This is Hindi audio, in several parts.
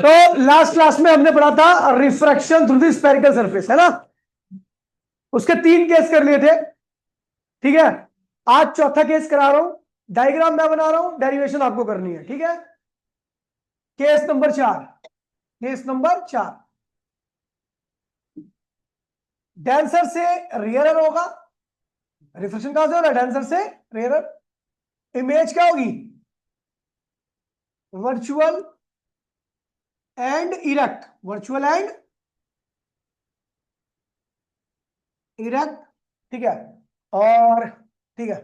तो लास्ट क्लास में हमने पढ़ा था refraction through the spherical surface, है ना। उसके 3 केस कर लिए थे, ठीक है। आज चौथा केस करा रहा हूं, डायग्राम मैं बना रहा हूं, डेरिवेशन आपको करनी है, ठीक है। Case number 4, case number 4, denser से रेयरर होगा। रिफ्लेक्शन कहां से हो रहा है? डेंसर से रेयरर। इमेज क्या होगी? Virtual and erect, virtual and erect, ठीक है। और ठीक है,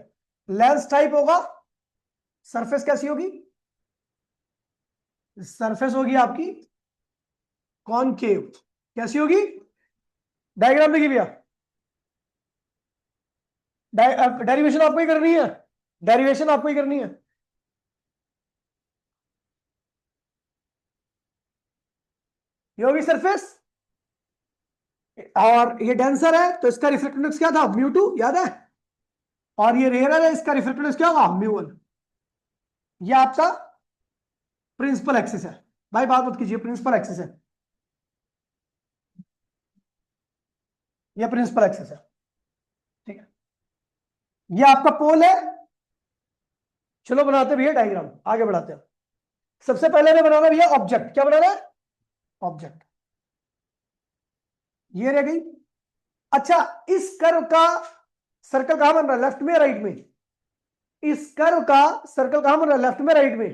लेंस टाइप होगा। सरफेस कैसी होगी? सरफेस होगी आपकी कॉनकेव। कैसी होगी? डायग्राम देखिए भैया, डेरिवेशन आपको ही करनी है, डेरिवेशन आपको ही करनी है। ये होगी सरफेस, और ये डेंसर है तो इसका रिफ्लेक्टिव इंडेक्स क्या था? म्यू 2, याद है। और ये रेयरर है, इसका रिफ्लेक्टिव इंडेक्स क्या होगा? म्यू 1। ये आपका प्रिंसिपल एक्सिस है। भाई बात मत कीजिए, प्रिंसिपल एक्सिस है, ये प्रिंसिपल एक्सिस है, ठीक है। ये आपका पोल है। चलो बनाते भैया डायग्राम, आगे बढ़ाते हैं। सबसे पहले हमें बनाना भैया ऑब्जेक्ट। क्या बनाना है? ऑब्जेक्ट। ये रह गई। अच्छा, इस कर्व का सर्कल कहां बन रहा है? लेफ्ट में, राइट में? इस कर्व का सर्कल कहां बन रहा है? लेफ्ट में, राइट में?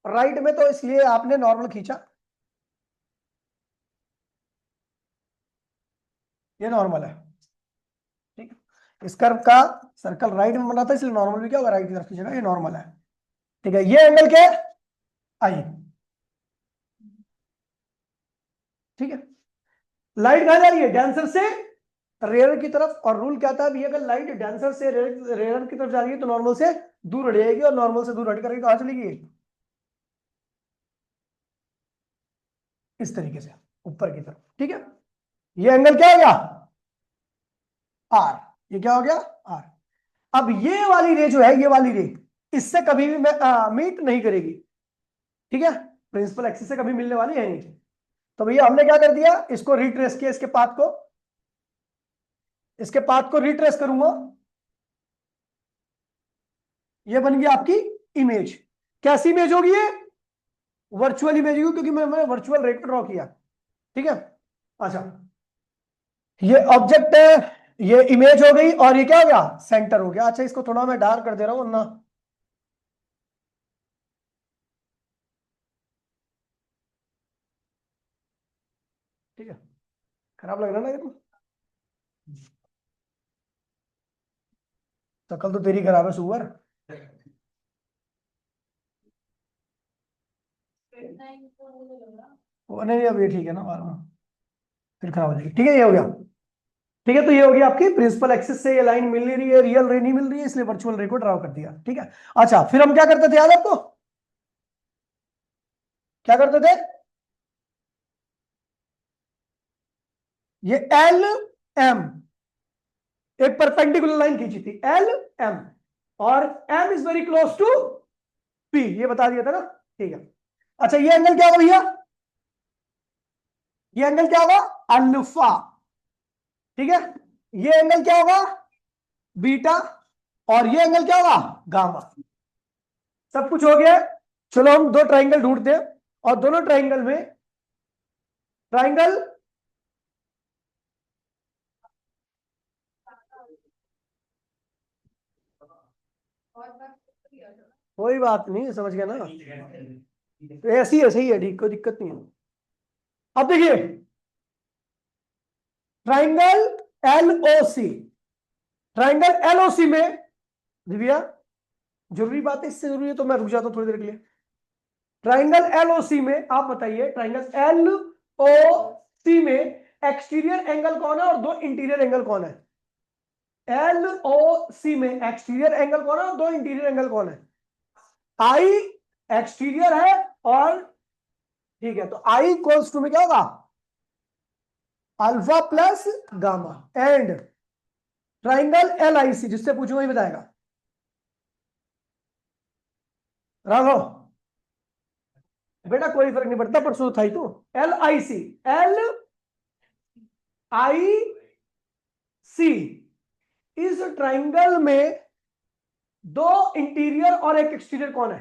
राइट में, तो इसलिए आपने नॉर्मल खींचा, ये नॉर्मल है, ठीक है। इस कर्व का सर्कल राइट में बना था, इसलिए नॉर्मल भी क्या होगा? राइट की तरफ खींचेगा, ये नॉर्मल है, ठीक है। ये एंगल क्या है? आई, ठीक है। लाइट कहां जा रही है? डेंसर से रेयर की तरफ। और रूल क्या था भी? अगर लाइट डेंसर से रेयर की तरफ जा रही है तो नॉर्मल से दूर हट जाएगी, और नॉर्मल से दूर हट करके कहां चलेगी? इस तरीके से ऊपर की तरफ, ठीक है। ये एंगल क्या हो गया? आर। ये क्या हो गया? आर। अब ये वाली रे जो है, ये वाली रे इससे कभी भी मीट नहीं करेगी, ठीक है। प्रिंसिपल एक्सिस से कभी मिलने वाली है नहीं। तो भैया हमने क्या कर दिया? इसको रिट्रेस किया, इसके पाथ को, इसके पाथ को रिट्रेस करूंगा। ये बन गई आपकी इमेज। कैसी इमेज होगी ये? वर्चुअल इमेज होगी, क्योंकि मैंने वर्चुअल रेट ड्रॉ किया, ठीक है। अच्छा, ये ऑब्जेक्ट है, ये इमेज हो गई, और ये क्या हो गया? सेंटर हो गया। अच्छा, इसको थोड़ा मैं डार्क कर दे रहा हूं वरना, ठीक है, खराब लग रहा है ना ये तो। शक्ल तो तेरी खराब है सुअर। वो नहीं, अब ये ठीक है ना, बाद में फिर खराब हो जाएगी, ठीक है। ये हो गया, ठीक है। तो ये हो गया आपकी प्रिंसिपल एक्सिस से ये लाइन मिल नहीं रही है, रियल रे नहीं मिल रही है, इसलिए वर्चुअल रे को ड्रॉ कर दिया, ठीक है। अच्छा, फिर हम क्या करते थे याद है आपको? क्या करते थे? ये एल एम, एक परपेंडिकुलर लाइन खींची थी, एल एम, और M is very close to P, ये बता दिया था ना, ठीक है। अच्छा, ये एंगल क्या होगा भैया? ये एंगल क्या होगा? अल्फा, ठीक है। ये एंगल क्या होगा? बीटा। और ये एंगल क्या होगा? गामा। सब कुछ हो गया। चलो हम 2 ट्राइंगल ढूंढते हैं, और दोनों ट्राइंगल में ट्राइंगल कोई बात नहीं, समझ गया ना, तो ऐसी है, सही है, ठीक, कोई दिक्कत नहीं है। अब देखिए, ट्राइंगल एल ओ सी, ट्राइंगल एल ओ सी में दिव्या, जरूरी बात है, इससे जरूरी है तो मैं रुक जाता हूं थोड़ी देर के लिए। ट्राइंगल एल ओ सी में आप बताइए, ट्राइंगल एल ओ सी में एक्सटीरियर एंगल कौन है और 2 इंटीरियर एंगल कौन है? एल ओ सी में एक्सटीरियर एंगल कौन है और 2 इंटीरियर एंगल कौन है? आई एक्सटीरियर है, और ठीक है, तो आई इक्वल्स टू में क्या होगा? Alpha plus gamma. And triangle L I C, जिससे पूछूंगा ही बताएगा। राघव, बेटा कोई फर्क नहीं पड़ता, परसों था ही तो। LIC, LIC, इस ट्राइंगल में दो इंटीरियर और एक एक्सटीरियर कौन है?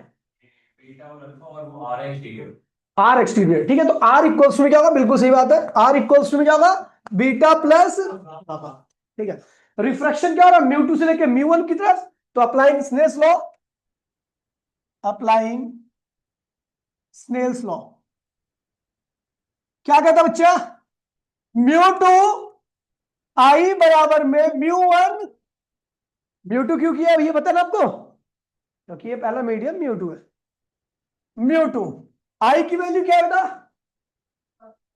R exterior. ठीक है, तो आर इक्वल्स में क्या होगा? बिल्कुल सही बात है, आर इक्वल्स में क्या होगा? Beta plus. ठीक है, रिफ्रैक्शन क्या हो रहा है? म्यू टू से लेके म्यू वन की तरफ, तो applying Snell's law, applying Snell's law क्या कहता है बच्चा? म्यू टू आई बराबर में म्यू वन, म्यू टू क्यों किया ये पता ना आपको? क्योंकि ये पहला मीडियम म्यू टू है। म्यू टू आई की वैल्यू क्या है बेटा?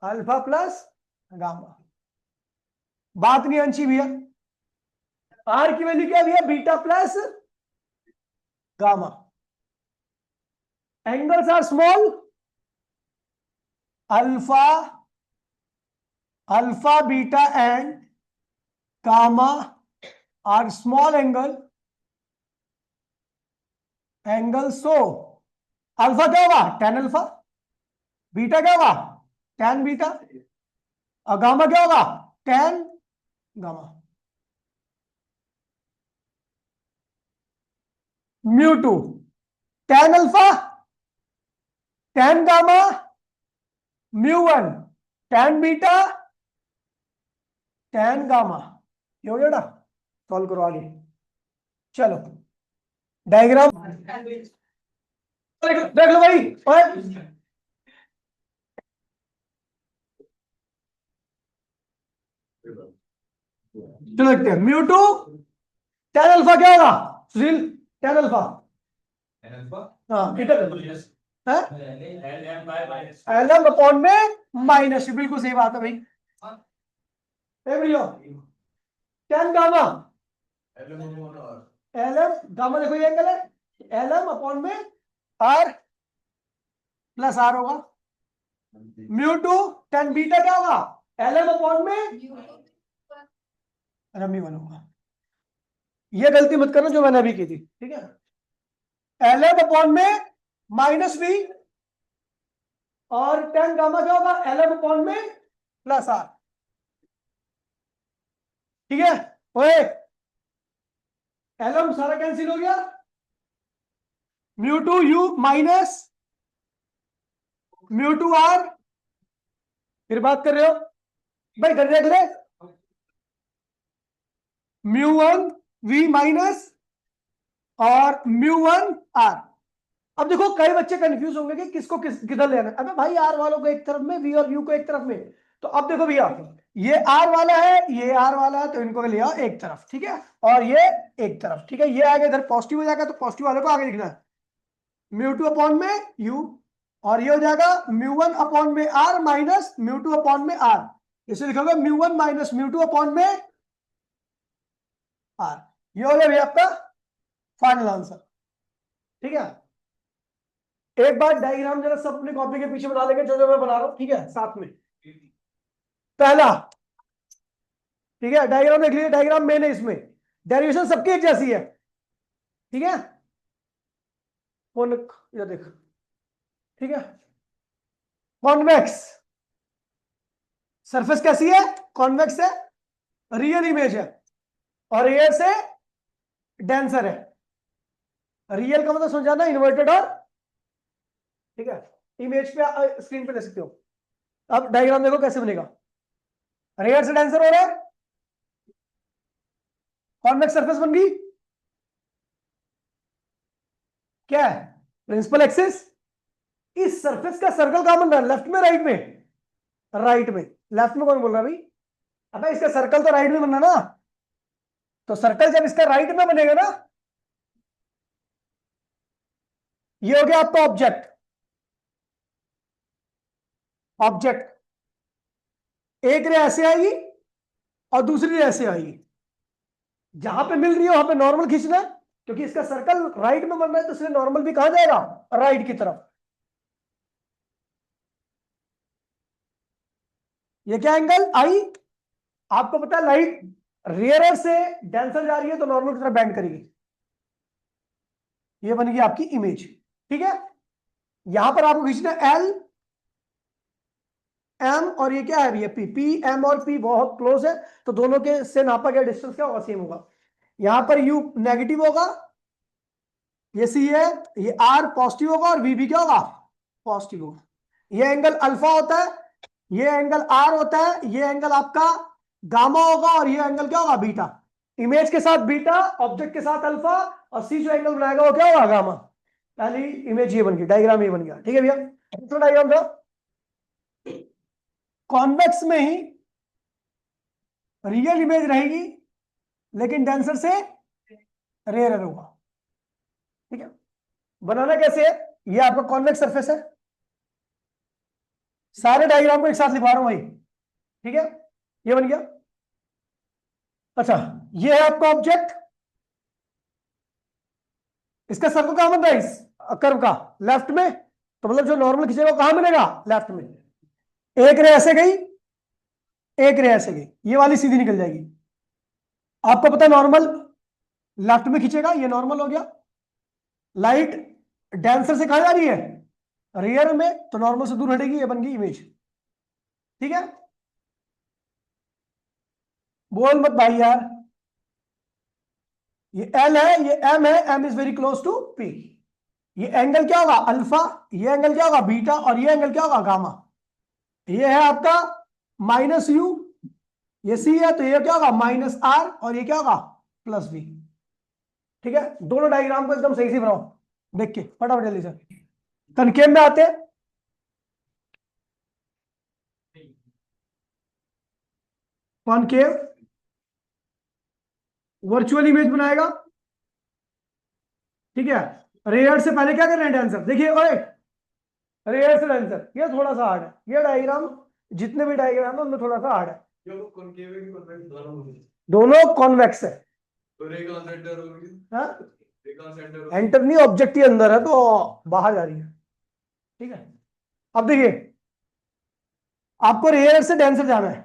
Alpha plus gamma. बात नहीं अंशी भैया, आर की वैल्यू क्या भैया? Beta plus gamma. Angles are small, alpha, alpha beta and gamma are small angle, angle. So alpha क्या होगा? Tan alpha. बीटा क्या होगा? Tan beta. और गामा क्या होगा? Ten gamma. Mu two tan alpha, ten gamma, mu one tan beta, ten gamma. ये हो गया बेटा, सॉल्व करो आगे। चलो डायग्राम देख लो भाई। चलो देखते हैं। म्यू टू टेन अल्फा क्या होगा सुनील? टेन अल्फा, हाँ एल एम अपॉन में माइनस, बिल्कुल सही बात है भाई। Tan gamma, L M gamma देखो ये एंगल है, एल एम अपॉन में आर प्लस आर होगा। म्यू टू टेन बीटा क्या होगा? एल एम अपॉन में म्यू वन होगा। ये गलती मत करना जो मैंने अभी की थी, ठीक है? एल एम अपॉन में माइनस बी, और टेन गामा क्या होगा? एल एम अपॉन में प्लस आर। ठीक है, ओए एल एम सारा कैंसिल हो गया, mu two u minus mu two R. फिर बात कर रहे हो भाई, कर देख ले, म्यू वन वी माइनस और म्यू वन आर। अब देखो कई बच्चे कंफ्यूज होंगे कि किसको किधर लेना है। अबे भाई आर वालों को एक तरफ में, वी और यू को एक तरफ में। तो अब देखो भैया, ये आर वाला है, ये आर वाला है, तो इनको ले आओ एक तरफ, ठीक है? और ये एक तरफ, ठीक है? ये आगे इधर पॉजिटिव हो जाएगा, तो पॉजिटिव वाले को आगे लिखना है, म्यू टू अपॉन में यू, और ये हो जाएगा म्यू वन अपॉन में R minus mu two upon में आर। इसे लिखोगे mu one minus mu two upon में आर। ये हो गया भैया आपका फाइनल आंसर, ठीक है? एक बार डायग्राम जरा सब अपनी कॉपी के पीछे बना लेंगे, जो जो मैं बना रहा हूं, ठीक है? साथ में पहला, ठीक है? डायग्राम देख लीजिए, डायग्राम मेन है, इसमें डेरिवेशन सबकी एक जैसी है, ठीक है? ये देख, ठीक है? कॉन्वेक्स सरफेस कैसी है? कॉन्वेक्स है, रियल इमेज है, और एयर से डेंसर है। रियल का मतलब समझाना, इन्वर्टेड और, ठीक है? इमेज पे स्क्रीन पे ले सकते हो। अब डायग्राम देखो कैसे बनेगा। रेयर से डेंसर हो रहा है, कॉन्वेक्स सरफेस बन गई, क्या है? Principal axis. इस सरफेस का सर्कल कहां बन रहा है? लेफ्ट में राइट में? राइट में। लेफ्ट में कौन बोल रहा है भाई? अबे इसका सर्कल तो राइट में बनना ना, तो सर्कल जब इसका राइट में बनेगा ना, ये हो गया आपका ऑब्जेक्ट। ऑब्जेक्ट एक रे ऐसे आएगी और दूसरी रे ऐसे आएगी, जहां पे मिल रही है वहां पे नॉर्मल खींचना है, क्योंकि इसका सर्कल राइट में बन रहा है, तो इसलिए नॉर्मल भी कहां जाएगा? राइट की तरफ। ये क्या एंगल आई? आपको पता है लाइट रेयर से डेंसर जा रही है, तो नॉर्मल की तरफ बेंड करेगी। ये बनेगी आपकी इमेज, ठीक है? यहां पर आपको खींचना एल एम और ये क्या है भैया पी। पी एम और पी बहुत क्लोज है, तो दोनों के से नापा गया डिस्टेंस क्या होगा, सेम होगा। यहां पर यू नेगेटिव होगा, ये सी है, ये आर पॉजिटिव होगा और वी भी क्या होगा, पॉजिटिव होगा। ये एंगल अल्फा होता है, ये एंगल आर होता है, ये एंगल आपका गामा होगा और ये एंगल क्या होगा, बीटा। इमेज के साथ बीटा, ऑब्जेक्ट के साथ अल्फा, और सी जो एंगल बनाएगा वो क्या होगा, गामा। पहली इमेज ये बन गई, डायग्राम ये बन गया। ठीक है भैया, दूसरा डायग्राम था, कॉन्वेक्स में ही रियल इमेज रहेगी लेकिन डेंसर से रेयर होगा। ठीक है, बनाना कैसे है, ये आपका कॉन्वेक्स सरफेस है, सारे डायग्राम को एक साथ लिखवा रहा हूं भाई। ठीक है, ये बन गया। अच्छा, ये है आपका ऑब्जेक्ट, इसका सर्कल कहां बन रहा है, इस कर्व का लेफ्ट में, तो मतलब जो नॉर्मल खींचेगा वो कहां मिलेगा, लेफ्ट में। एक रे ऐसे गई, एक रे ऐसे गई, ये वाली सीधी निकल जाएगी। आपको पता है नॉर्मल लेफ्ट में खींचेगा, ये नॉर्मल हो गया। लाइट डेंसर से कहां जा रही है, रियर में, तो नॉर्मल से दूर हटेगी, ये बन गई इमेज। ठीक है, बोल मत भाई यार। ये एल है, ये एम है, M is very close to P. ये एंगल क्या होगा, अल्फा, ये एंगल क्या होगा, बीटा, और ये एंगल क्या होगा, गामा। ये है आपका माइनस यू, ये सी है, तो ये क्या होगा, माइनस आर, और ये क्या होगा, प्लस बी। ठीक है, दोनों डायग्राम को एकदम सही से बनाओ, देख के फटाफट जल्दी से। कनकेव में आते हैं, कॉनकेव वर्चुअल इमेज बनाएगा। ठीक है, रेयर से पहले क्या कर रहे हैं, डांसर देखिए, ओए रेयर से डांसर, ये थोड़ा सा हार्ड है, ये डायग्राम जितने भी डायग्राम है उनमें थोड़ा सा हार्ड है। दोनों कॉन्वेक्स है, एंटर नहीं, ऑब्जेक्ट ही अंदर है तो बाहर जा रही है। ठीक है, अब देखिए, आपको रेयर से डेंसर जाना है,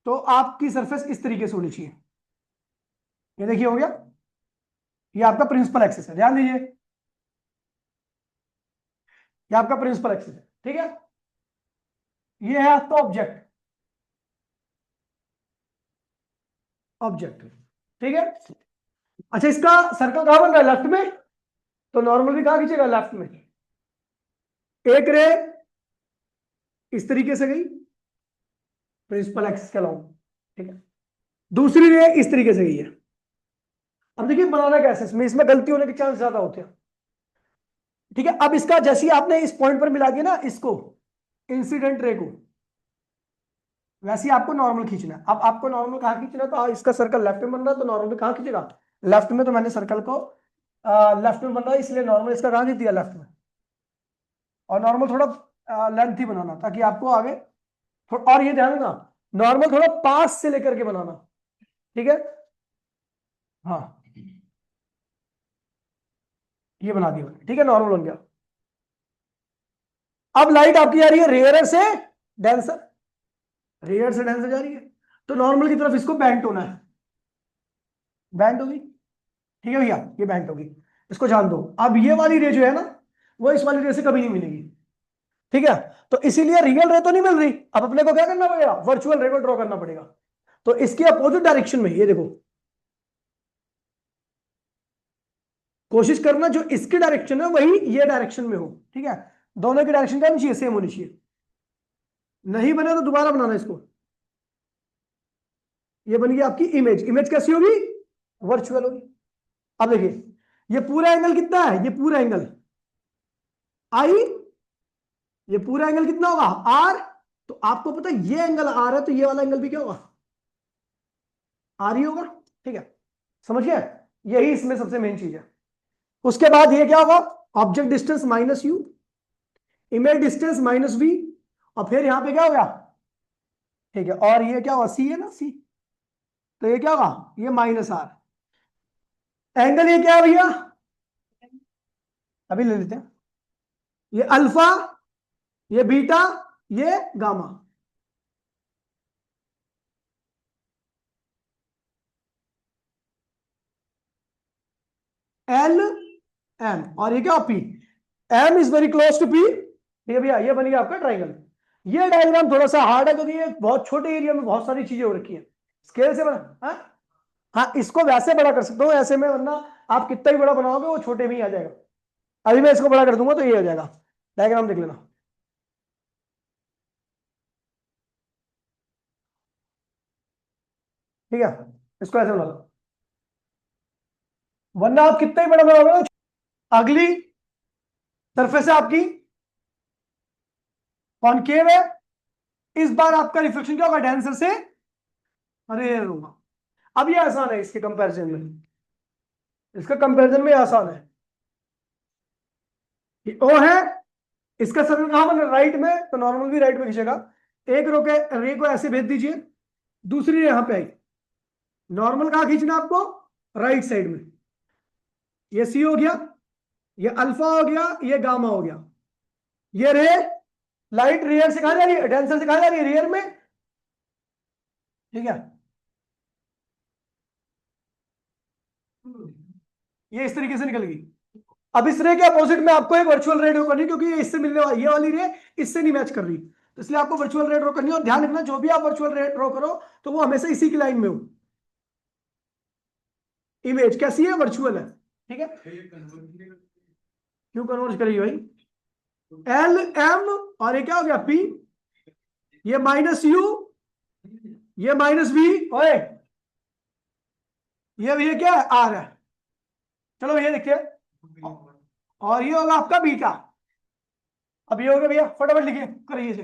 तो आपकी सरफेस इस तरीके से होनी चाहिए। ये देखिए हो गया, ये आपका प्रिंसिपल एक्सिस है, ध्यान दीजिए, ये आपका प्रिंसिपल एक्सिस है। ठीक है, ये है आपका ऑब्जेक्ट, ऑब्जेक्ट। ठीक है, अच्छा, इसका सर्कल कहां बन रहा है, लेफ्ट में, तो नॉर्मल भी कहां खींचेगा, लेफ्ट में। एक रे इस तरीके से गई, प्रिंसिपल एक्सिस के अलाउंग। ठीक है, दूसरी रे इस तरीके से गई है। अब देखिए बनाना कैसे, इसमें गलती होने के चांस ज्यादा होते हैं। ठीक है, अब इसका जैसे ही आपने इस पॉइंट पर मिला दिया ना इसको, इंसिडेंट रे को, वैसे ही आपको नॉर्मल खींचना है। अब आपको नॉर्मल कहां खींचना है, तो इसका सर्कल लेफ्ट में बन रहा है, तो नॉर्मल कहां खींचेगा, लेफ्ट में। तो मैंने सर्कल को लेफ्ट में बन रहा है, इसलिए नॉर्मल इसका कहां खींच दिया, लेफ्ट में। और नॉर्मल थोड़ा लेंथ ही बनाना, ताकि आपको आगे और ये ध्यान रखना, नॉर्मल थोड़ा पास से लेकर के बनाना। ठीक है, हाँ, ये बना दिया मैंने। ठीक है, नॉर्मल बन गया। अब लाइट आपकी जा रही है रेयर से डेंसर, रेयर से डेंसर जा रही है, तो नॉर्मल की तरफ इसको बेंट होना है, बेंट होगी। ठीक है भैया, ये बेंट होगी, इसको जान दो। अब ये वाली रे जो है ना, वो इस वाली रे से कभी नहीं मिलेगी। ठीक है, तो इसीलिए रियल रे तो नहीं मिल रही, अब अपने को क्या करना पड़ेगा, वर्चुअल रे को ड्रॉ करना पड़ेगा। तो इसके अपोजिट डायरेक्शन में, ये देखो, कोशिश करना जो इसकी डायरेक्शन है वही ये डायरेक्शन में हो। ठीक है, दोनों की डायरेक्शन क्या होनी चाहिए, सेम होनी चाहिए। नहीं बने तो दोबारा बनाना इसको। ये बन गई आपकी इमेज। इमेज कैसी होगी, वर्चुअल होगी। अब देखिए, ये पूरा एंगल कितना है, ये पूरा एंगल आई, ये पूरा एंगल कितना होगा, आर। तो आपको पता है ये एंगल आर है, तो ये वाला एंगल भी क्या होगा, आर ही होगा। ठीक है, समझिए, यही इसमें सबसे मेन चीज है। उसके बाद ये क्या होगा, object distance minus u, image distance minus v, और फिर यहां पे क्या हो गया। ठीक है, और ये क्या होगा, सी है ना, सी, तो ये क्या होगा, ये माइनस आर। एंगल ये क्या है भैया, अभी ले लेते हैं, ये अल्फा, ये बीटा, ये गामा। एल एम, और ये क्या P. M is very close to P, ठीक है भैया, ये बन गया आपका ट्राइंगल। ये डायग्राम थोड़ा सा हार्ड है क्योंकि ये बहुत छोटे एरिया में बहुत सारी चीजें हो रखी है, स्केल से बना। हाँ इसको वैसे बड़ा कर सकता हूँ ऐसे में, वरना आप कितना ही बड़ा बनाओगे वो छोटे में ही आ जाएगा। अभी मैं इसको बड़ा कर दूंगा तो ये हो जाएगा। डायग्राम देख लेना, ठीक है, इसको ऐसे बना लो, वरना आप कितना ही बड़ा बनाओगे ना। अगली सरफेस है आपकी कॉनकेव है, इस बार आपका रिफ्लेक्शन क्या होगा, डेंसर से रेयर होगा। अब ये आसान है इसके कंपैरिजन में, इसका कंपैरिजन में आसान है। ये ओ है, इसका सर्कल कहां बन रहा है, राइट में, तो नॉर्मल भी राइट में खींचेगा। एक रे को ऐसे भेज दीजिए, दूसरी रे यहां पे आई, नॉर्मल कहां खींचना आपको, राइट साइड में। ये सी हो गया, ये अल्फा हो गया, ये गामा हो गया। ये रे लाइट रियर से कहा जा रही है, डेंसर से कहा जा रही है, रियर में, ठीक है। ये इस तरीके से निकल गई। अब इस रे के अपोजिट में आपको एक वर्चुअल रे ड्रॉ करनी, क्योंकि ये इससे मिलने वाली, ये वाली रे इससे नहीं मैच कर रही, तो इसलिए आपको वर्चुअल रे ड्रॉ करनी है। और ध्यान रखना, जो भी आप वर्चुअल रे ड्रॉ करो तो वो हमेशा इसी की लाइन में हो। इमेज कैसी है, वर्चुअल है, ठीक है। क्यों कन्वर्ज करेगी भाई, एल एम, और ये क्या हो गया पी, ये माइनस यू, ये माइनस वी, ओए ये क्या है, आर है। चलो ये देखिए, और ये होगा आपका बीटा। अब ये हो गया भैया, फटाफट लिखिए, करिए इसे।